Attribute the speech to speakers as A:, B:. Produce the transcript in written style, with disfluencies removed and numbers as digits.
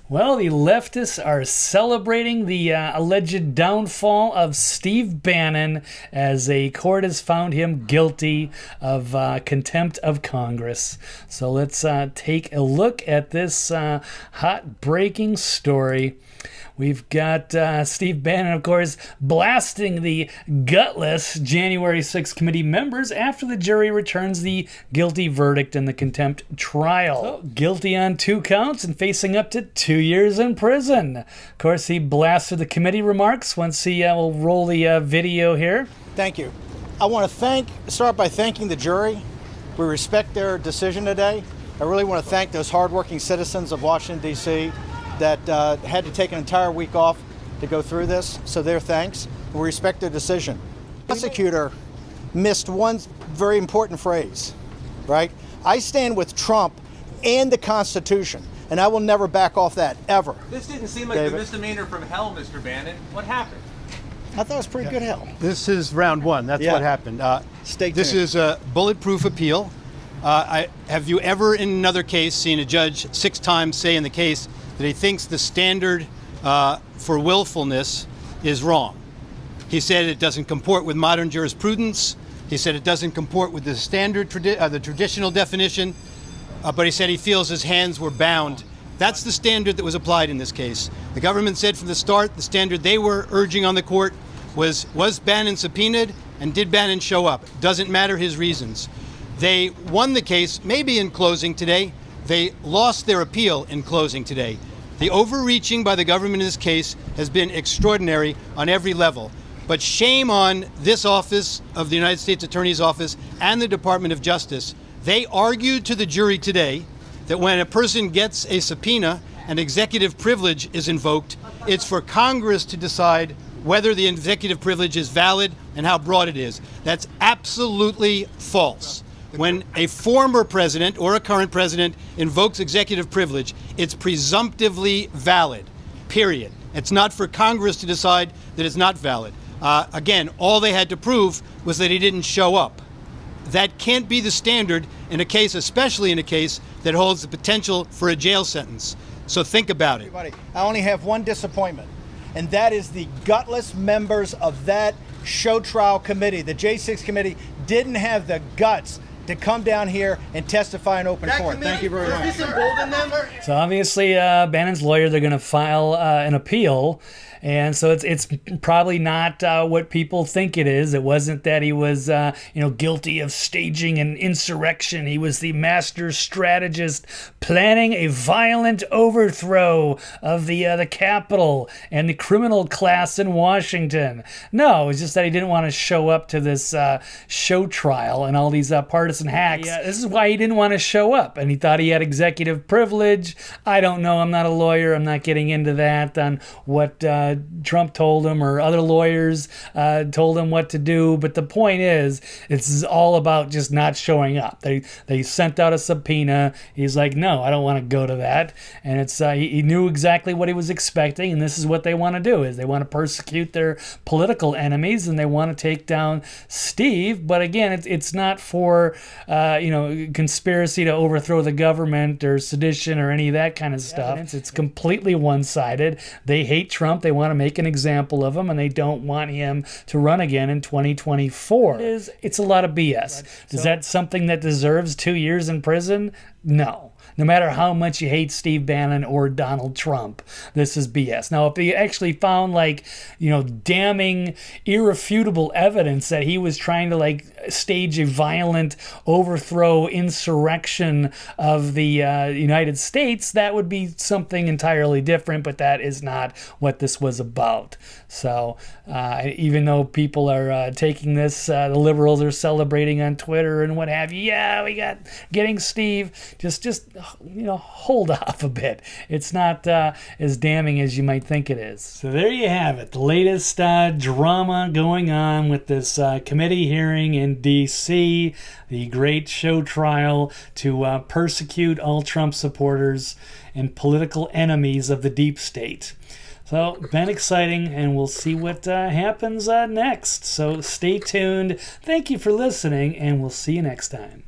A: Well, the leftists are celebrating the alleged downfall of Steve Bannon as a court has found him guilty of contempt of Congress. So let's take a look at this hot breaking story. We've got Steve Bannon, of course, blasting the gutless January 6th committee members after the jury returns the guilty verdict in the contempt trial. So, guilty on 2 counts and facing up to 2 years in prison. Of course, he blasted the committee remarks once he will roll the video here.
B: Thank you. I want to start by thanking the jury. We respect their decision today. I really want to thank those hardworking citizens of Washington, D.C. that had to take an entire week off to go through this, so their thanks. We respect their decision. The prosecutor missed one very important phrase, right? I stand with Trump and the Constitution, and I will never back off that, ever.
C: This didn't seem like the misdemeanor from hell, Mr. Bannon. What happened?
B: I thought it was pretty good hell.
D: This is round 1. That's what happened. This is a bulletproof appeal. Have you ever in another case seen a judge 6 times say in the case that he thinks the standard for willfulness is wrong? He said it doesn't comport with modern jurisprudence. He said it doesn't comport with the standard, the traditional definition. But he said he feels his hands were bound. That's the standard that was applied in this case. The government said from the start the standard they were urging on the court was Bannon subpoenaed and did Bannon show up? Doesn't matter his reasons. They won the case, maybe in closing today. They lost their appeal in closing today. The overreaching by the government in this case has been extraordinary on every level. But shame on this office of the United States Attorney's Office and the Department of Justice. They argued to the jury today that when a person gets a subpoena and executive privilege is invoked, it's for Congress to decide whether the executive privilege is valid and how broad it is. That's absolutely false. When a former president or a current president invokes executive privilege, it's presumptively valid, period. It's not for Congress to decide that it's not valid. Again, all they had to prove was that he didn't show up. That can't be the standard in a case, especially in a case that holds the potential for a jail sentence. So think about it.
B: Everybody, I only have one disappointment, and that is the gutless members of that show trial committee. The J6 committee didn't have the guts to come down here and testify in open court. Thank you very much.
A: So obviously, Bannon's lawyer, they're going to file an appeal. And so it's probably not what people think it is. It wasn't that he was guilty of staging an insurrection. He was the master strategist planning a violent overthrow of the Capitol and the criminal class in Washington. No, it was just that he didn't want to show up to this show trial and all these partisan hacks. This is why he didn't want to show up, and he thought he had executive privilege. I don't know. I'm not a lawyer. I'm not getting into that on what Trump told him or other lawyers told him what to do. But the point is, it's all about just not showing up. They sent out a subpoena. He's like, no, I don't want to go to that. And it's he knew exactly what he was expecting, and this is what they want to do, is they want to persecute their political enemies, and they want to take down Steve. But again, it's not for conspiracy to overthrow the government or sedition or any of that kind of stuff. It's completely one-sided. They hate Trump. They want to make an example of him, and they don't want him to run again in 2024. It's a lot of BS. Is that something that deserves 2 years in prison? No. No matter how much you hate Steve Bannon or Donald Trump, this is BS. Now, if they actually found damning, irrefutable evidence that he was trying to stage a violent overthrow insurrection of the United States, that would be something entirely different, but that is not what this was about. So even though people are taking this, the liberals are celebrating on Twitter and what have you, we got getting Steve, just hold off a bit. It's not as damning as you might think it is. So there you have it, the latest drama going on with this committee hearing in D.C., the great show trial to persecute all Trump supporters and political enemies of the deep state. So, been exciting, and we'll see what happens next. So, stay tuned. Thank you for listening, and we'll see you next time.